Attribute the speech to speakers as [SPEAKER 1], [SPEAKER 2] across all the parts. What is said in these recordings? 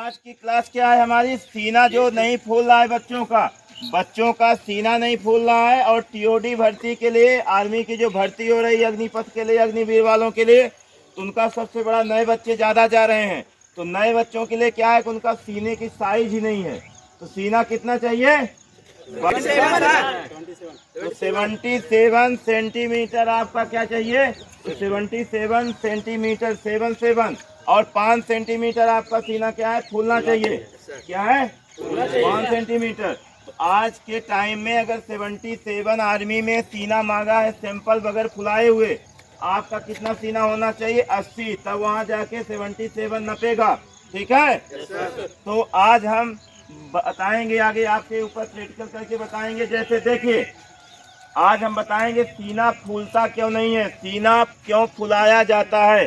[SPEAKER 1] आज की क्लास क्या है हमारी? सीना जो नहीं फूल रहा है बच्चों का सीना नहीं फूल रहा है। और टीओडी भर्ती के लिए, आर्मी की जो भर्ती हो रही है अग्निपथ के लिए, अग्निवीर वालों के लिए, तो उनका सबसे बड़ा नए बच्चे ज़्यादा जा रहे हैं। तो नए बच्चों के लिए क्या है कि उनका सीने की साइज ही नहीं है। तो सीना कितना चाहिए? तो 77 सेंटीमीटर आपका क्या चाहिए? तो 77 सेंटीमीटर 77 और 5 सेंटीमीटर आपका सीना क्या है? फूलना चाहिए। क्या है? 5 सेंटीमीटर। तो आज के टाइम में अगर 77 आर्मी में सीना मांगा है सैंपल बगैर फुलाए हुए, आपका कितना सीना होना चाहिए? 80। तब वहां जाके 77 नपेगा। ठीक है। तो आज हम बताएंगे, आगे आपके ऊपर प्रैक्टिकल करके बताएंगे। जैसे देखिए, आज हम बताएंगे सीना फूलता क्यों नहीं है, सीना क्यों फुलाया जाता है।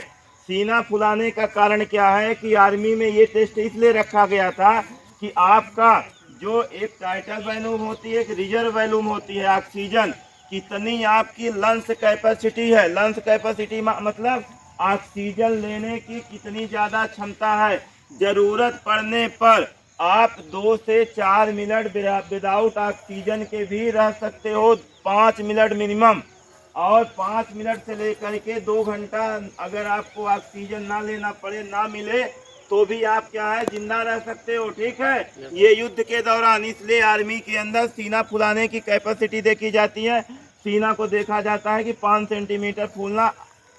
[SPEAKER 1] सीना फुलाने का कारण क्या है कि आर्मी में ये टेस्ट इसलिए रखा गया था कि आपका जो एक टाइटल वॉल्यूम होती है, एक रिजर्व वॉल्यूम होती है, ऑक्सीजन कितनी आपकी लंग्स कैपेसिटी है। लंग्स कैपेसिटी मतलब ऑक्सीजन लेने की कितनी ज़्यादा क्षमता है। ज़रूरत पड़ने पर आप 2 से 4 मिनट विदाउट ऑक्सीजन के भी रह सकते हो, 5 मिनट मिनिमम। और 5 मिनट से लेकर के 2 घंटा अगर आपको ऑक्सीजन ना लेना पड़े, ना मिले, तो भी आप क्या है, जिंदा रह सकते हो। ठीक है। ये युद्ध के दौरान इसलिए आर्मी के अंदर सीना फुलाने की कैपेसिटी देखी जाती है। सीना को देखा जाता है कि 5 सेंटीमीटर फूलना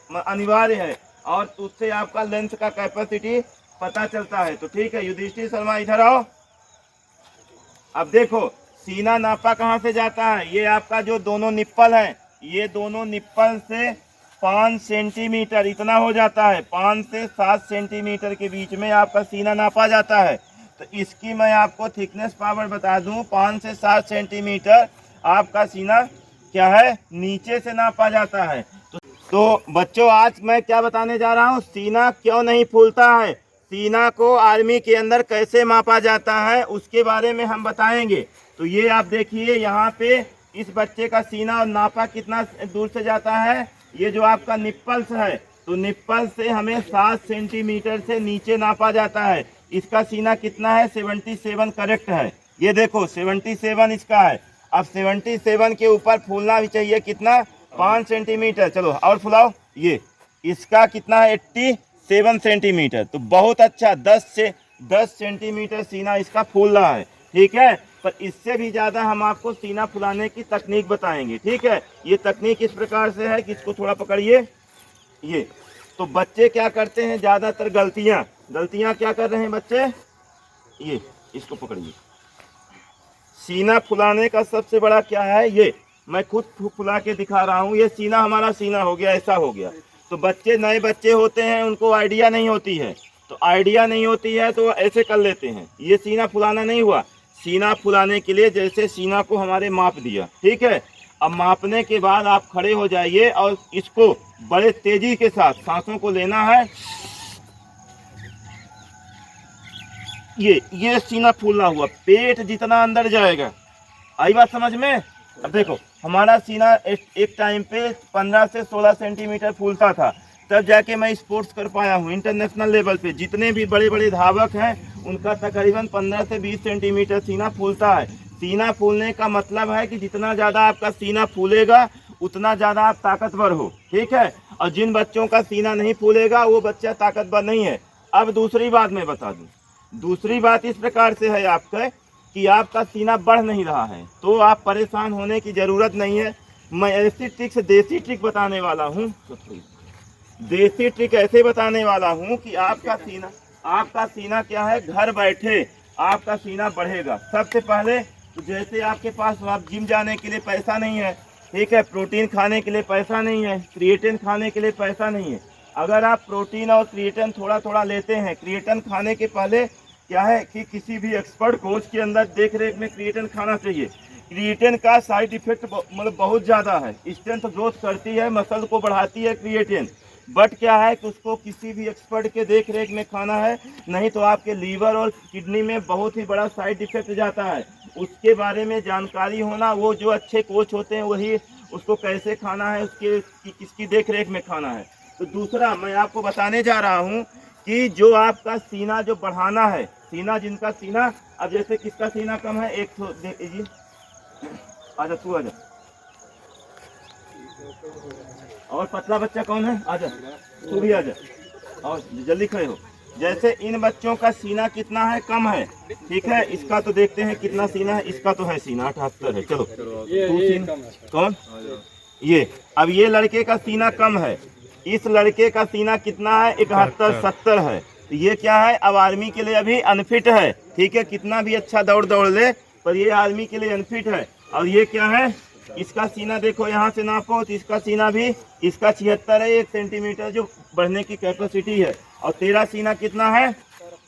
[SPEAKER 1] अनिवार्य है, और उससे आपका लेंथ का कैपेसिटी पता चलता है। तो ठीक है, युधिष्ठिर शर्मा इधर आओ। अब देखो, सीना नापा कहाँ से जाता है? ये आपका जो दोनों निप्पल है, ये दोनों निप्पल से 5 सेंटीमीटर इतना हो जाता है। 5 से 7 सेंटीमीटर के बीच में आपका सीना नापा जाता है। तो इसकी मैं आपको थिकनेस पावर बता दूं, 5 से 7 सेंटीमीटर आपका सीना क्या है, नीचे से नापा जाता है। तो बच्चों, आज मैं क्या बताने जा रहा हूँ, सीना क्यों नहीं फूलता है, सीना को आर्मी के अंदर कैसे मापा जाता है, उसके बारे में हम बताएंगे। तो ये आप देखिए, यहाँ पे इस बच्चे का सीना नापा कितना दूर से जाता है। ये जो आपका निप्पल्स है, तो निप्पल से हमें 7 सेंटीमीटर से नीचे नापा जाता है। इसका सीना कितना है? 77 करेक्ट है। ये देखो 77 इसका है। अब 77 के ऊपर फूलना भी चाहिए कितना? 5 सेंटीमीटर। चलो और फुलाओ। ये इसका कितना है? 87 सेंटीमीटर। तो बहुत अच्छा, 10 सेंटीमीटर सीना इसका फूल रहा है। ठीक है। पर इससे भी ज़्यादा हम आपको सीना फुलाने की तकनीक बताएंगे। ठीक है। ये तकनीक इस प्रकार से है कि इसको थोड़ा पकड़िए। ये तो बच्चे क्या करते हैं, ज़्यादातर गलतियाँ क्या कर रहे हैं बच्चे? ये इसको पकड़िए। सीना फुलाने का सबसे बड़ा क्या है, ये मैं खुद फुला के दिखा रहा हूँ। ये सीना हमारा सीना हो गया, ऐसा हो गया। तो बच्चे, नए बच्चे होते हैं, उनको आइडिया नहीं होती है, तो ऐसे कर लेते हैं। ये सीना फुलाना नहीं हुआ। सीना फुलाने के लिए जैसे सीना को हमारे माप दिया, ठीक है। अब मापने के बाद आप खड़े हो जाइए और इसको बड़े तेजी के साथ सांसों को लेना है। ये सीना फूलना हुआ, पेट जितना अंदर जाएगा। आई बात समझ में? अब देखो, हमारा सीना एक टाइम पे 15 से 16 सेंटीमीटर फूलता था, तब जाके मैं स्पोर्ट्स कर पाया हूँ इंटरनेशनल लेवल पे। जितने भी बड़े बड़े धावक हैं, उनका तकरीबन 15 से 20 सेंटीमीटर सीना फूलता है। सीना फूलने का मतलब है कि जितना ज़्यादा आपका सीना फूलेगा, उतना ज़्यादा आप ताकतवर हो। ठीक है। और जिन बच्चों का सीना नहीं फूलेगा, वो बच्चा ताकतवर नहीं है। अब दूसरी बात मैं बता दूँ। दूसरी बात इस प्रकार से है आपका कि आपका सीना बढ़ नहीं रहा है, तो आप परेशान होने की ज़रूरत नहीं है। मैं ऐसी ट्रिक्स, देसी ट्रिक बताने वाला हूँ। देसी ट्रिक ऐसे बताने वाला हूँ कि आपका सीना क्या है, घर बैठे आपका सीना बढ़ेगा। सबसे पहले तो जैसे आपके पास आप जिम जाने के लिए पैसा नहीं है, ठीक है, प्रोटीन खाने के लिए पैसा नहीं है, क्रिएटिन खाने के लिए पैसा नहीं है। अगर आप प्रोटीन और क्रिएटिन थोड़ा थोड़ा लेते हैं, क्रिएटिन खाने के पहले क्या है कि किसी भी एक्सपर्ट कोच के अंदर देख रेख में क्रिएटिन खाना चाहिए। क्रिएटिन का साइड इफेक्ट मतलब बहुत ज़्यादा है। स्ट्रेंथ ग्रोथ करती है, मसल को बढ़ाती है क्रिएटिन, बट क्या है कि उसको किसी भी एक्सपर्ट के देख रेख में खाना है, नहीं तो आपके लीवर और किडनी में बहुत ही बड़ा साइड इफेक्ट जाता है। उसके बारे में जानकारी होना, वो जो अच्छे कोच होते हैं वही उसको कैसे खाना है, उसके किसकी देख रेख में खाना है। तो दूसरा मैं आपको बताने जा रहा हूँ कि जो आपका सीना जो बढ़ाना है, सीना जिनका सीना, अब जैसे किसका सीना कम है, एक तो देखिए, आजा तू आजा, और पतला बच्चा कौन है, आजा तू भी आजा, और जल्दी खड़े हो। जैसे इन बच्चों का सीना कितना है, कम है, ठीक है। इसका तो देखते हैं कितना सीना है, इसका तो है सीना 78 है, चलो कौन ये। अब ये लड़के का सीना कम है, इस लड़के का सीना कितना है, 71 70 है। तो ये क्या है, अब आर्मी के लिए अभी अनफिट है, ठीक है। कितना भी अच्छा दौड़ ले, पर ये आर्मी के लिए अनफिट है। और ये क्या है, इसका सीना देखो, यहाँ से नापो तो इसका सीना भी, इसका 76 है, 1 सेंटीमीटर जो बढ़ने की कैपेसिटी है। और तेरा सीना कितना है,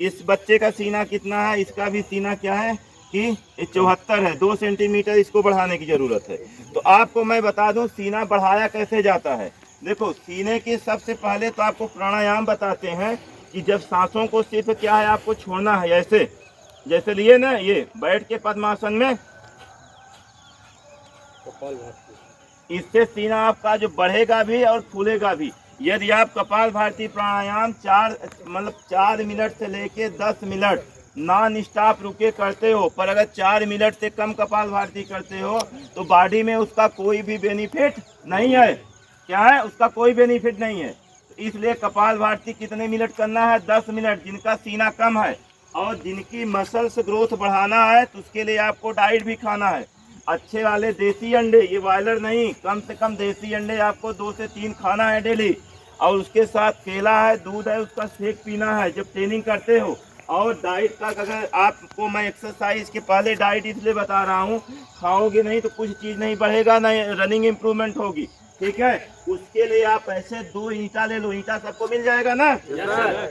[SPEAKER 1] इस बच्चे का सीना कितना है, इसका भी सीना क्या है कि 74 है, 2 सेंटीमीटर इसको बढ़ाने की जरूरत है। तो आपको मैं बता दूं सीना बढ़ाया कैसे जाता है। देखो, सीने के सबसे पहले तो आपको प्राणायाम बताते हैं कि जब सांसों को सिर्फ क्या है आपको छोड़ना है, ऐसे जैसे लिए ना, ये बैठ के पद्मासन में, इससे सीना आपका जो बढ़ेगा भी और फूलेगा भी। यदि आप कपाल भारती प्राणायाम 4 मिनट से लेके 10 मिनट नॉन स्टॉप रुके करते हो, पर अगर 4 मिनट से कम कपाल भारती करते हो तो बॉडी में उसका कोई भी बेनिफिट नहीं है। क्या है, उसका कोई बेनिफिट नहीं है। इसलिए कपाल भारती कितने मिनट करना है, 10 मिनट। जिनका सीना कम है और जिनकी मसल्स ग्रोथ बढ़ाना है तो उसके लिए आपको डाइट भी खाना है, अच्छे वाले देसी अंडे, ये बॉयलर नहीं, कम से कम देसी अंडे आपको 2 से 3 खाना है डेली। और उसके साथ केला है, दूध है, उसका शेक पीना है जब ट्रेनिंग करते हो। और डाइट का, अगर आपको मैं एक्सरसाइज के पहले डाइट इसलिए बता रहा हूँ, खाओगे नहीं तो कुछ चीज़ नहीं बढ़ेगा, ना रनिंग इम्प्रूवमेंट होगी, ठीक है। उसके लिए आप ऐसे 2 ईंटा ले लो, ईंटा सबको मिल जाएगा ना,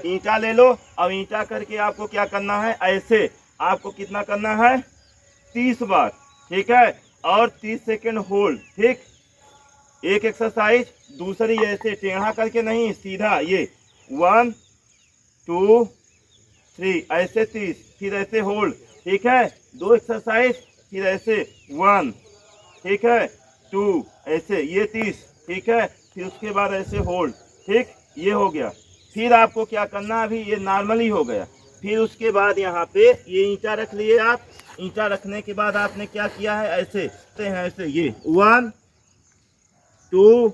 [SPEAKER 1] ईंटा ले लो। और ईंटा करके आपको क्या करना है, ऐसे आपको कितना करना है, 30 बार, ठीक है। और 30 सेकेंड होल्ड, ठीक। एक एक्सरसाइज, दूसरी ऐसे टेढ़ा करके नहीं, सीधा, ये 1 2 3 ऐसे 30, फिर ऐसे होल्ड, ठीक है। 2 एक्सरसाइज, फिर ऐसे 1, ठीक है, 2 ऐसे, ये 30, ठीक है। फिर उसके बाद ऐसे होल्ड, ठीक, ये हो गया। फिर आपको क्या करना, अभी ये नॉर्मली हो गया। फिर उसके बाद यहाँ पे ये ईंटा रख लिए आप। ईंटा रखने के बाद आपने क्या किया है, ऐसे ऐसे, ये 1 2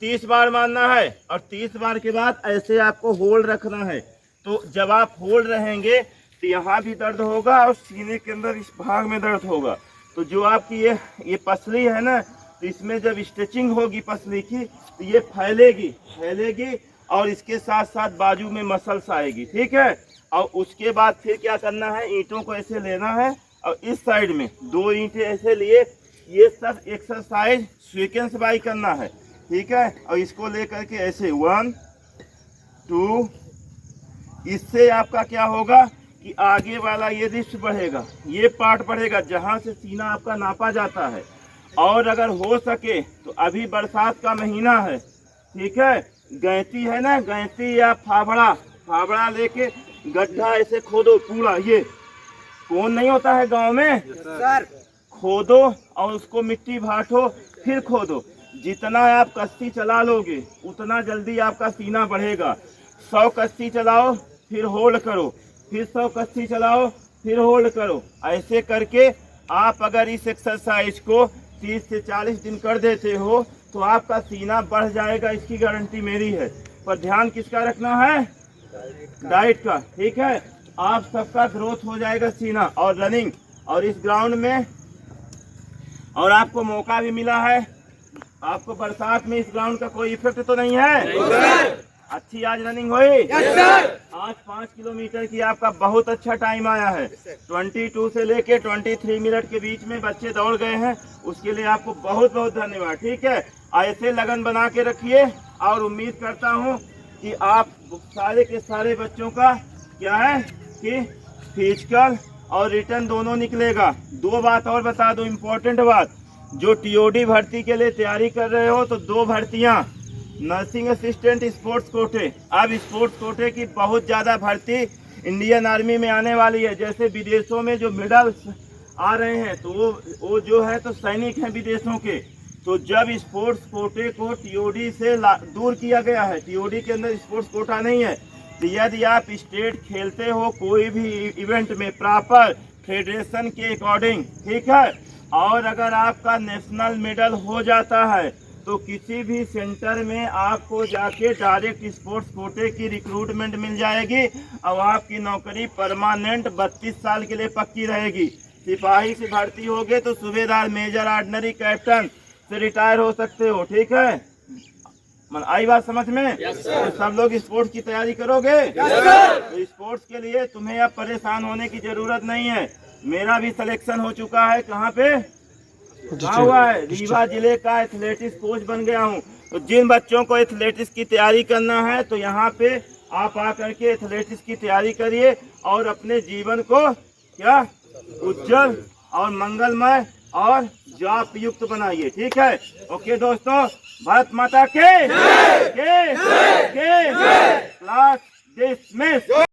[SPEAKER 1] 30 बार मारना है। और 30 बार के बाद ऐसे आपको होल्ड रखना है। तो जब आप होल्ड रहेंगे तो यहाँ भी दर्द होगा और सीने के अंदर इस भाग में दर्द होगा। तो जो आपकी ये पसली है ना, तो इसमें जब स्ट्रेचिंग होगी पसली की तो ये फैलेगी और इसके साथ साथ बाजू में मसल्स आएगी, ठीक है। और उसके बाद फिर क्या करना है, ईंटों को ऐसे लेना है और इस साइड में 2 ईंटें ऐसे लिए, ये सब एक्सरसाइज सीक्वेंस बाई करना है, ठीक है। और इसको लेकर के ऐसे 1 2, इससे आपका क्या होगा कि आगे वाला ये रिस्ट बढ़ेगा, ये पार्ट बढ़ेगा जहाँ से सीना आपका नापा जाता है। और अगर हो सके तो अभी बरसात का महीना है, ठीक है, गैंती है ना, गैंती या फावड़ा लेके गड्ढा ऐसे खोदो पूरा, ये कौन नहीं होता है गांव में सर, खोदो और उसको मिट्टी भाटो, फिर खोदो। जितना आप कश्ती चला लोगे उतना जल्दी आपका सीना बढ़ेगा। 100 कश्ती चलाओ, फिर होल्ड करो, फिर 100 कश्ती चलाओ, फिर होल्ड करो। ऐसे करके आप अगर इस एक्सरसाइज को 30 से 40 दिन कर देते हो तो आपका सीना बढ़ जाएगा, इसकी गारंटी मेरी है। पर ध्यान किसका रखना है, डाइट का, ठीक है। आप सबका ग्रोथ हो जाएगा सीना और रनिंग। और इस ग्राउंड में और आपको मौका भी मिला है, आपको बरसात में इस ग्राउंड का कोई इफेक्ट तो नहीं है, अच्छी आज रनिंग हुई। आज 5 किलोमीटर की आपका बहुत अच्छा टाइम आया है। 22 से लेके 23 मिनट के बीच में बच्चे दौड़ गए हैं, उसके लिए आपको बहुत बहुत धन्यवाद, ठीक है। ऐसे लगन बना के रखिए और उम्मीद करता हूँ कि आप सारे के सारे बच्चों का क्या है कि फिजिकल और रिटर्न दोनों निकलेगा। 2 बात और बता दो, इम्पोर्टेंट बात, जो टीओडी भर्ती के लिए तैयारी कर रहे हो तो 2 भर्तियाँ, नर्सिंग असिस्टेंट स्पोर्ट्स कोटे। अब स्पोर्ट्स कोटे की बहुत ज़्यादा भर्ती इंडियन आर्मी में आने वाली है। जैसे विदेशों में जो मेडल्स आ रहे हैं तो वो जो है तो सैनिक हैं विदेशों के। तो जब स्पोर्ट्स कोटे को टीओडी से दूर किया गया है, टीओडी के अंदर स्पोर्ट्स कोटा नहीं है, यदि आप स्टेट खेलते हो कोई भी इवेंट में प्रॉपर फेडरेशन के अकॉर्डिंग, ठीक है, और अगर आपका नेशनल मेडल हो जाता है तो किसी भी सेंटर में आपको जाके डायरेक्ट स्पोर्ट्स कोटे की रिक्रूटमेंट मिल जाएगी और आपकी नौकरी परमानेंट 32 साल के लिए पक्की रहेगी। सिपाही से भर्ती होगे तो सूबेदार, मेजर, ऑर्डिनरी, कैप्टन से रिटायर हो सकते हो, ठीक है। आई बात समझ में? तो सब लोग स्पोर्ट्स की तैयारी करोगे? तो स्पोर्ट्स के लिए तुम्हें अब परेशान होने की जरूरत नहीं है। मेरा भी सिलेक्शन हो चुका है। कहाँ पे? कहाँ हुआ है? रीवा जिले का एथलेटिक्स कोच बन गया हूँ। तो जिन बच्चों को एथलेटिक्स की तैयारी करना है तो यहाँ पे आप आकर के एथलेटिक्स की तैयारी करिए और अपने जीवन को क्या उज्जवल और मंगलमय और जॉब युक्त बनाइए, ठीक है। ओके दोस्तों, भारत माता के क्लास डिसमिस।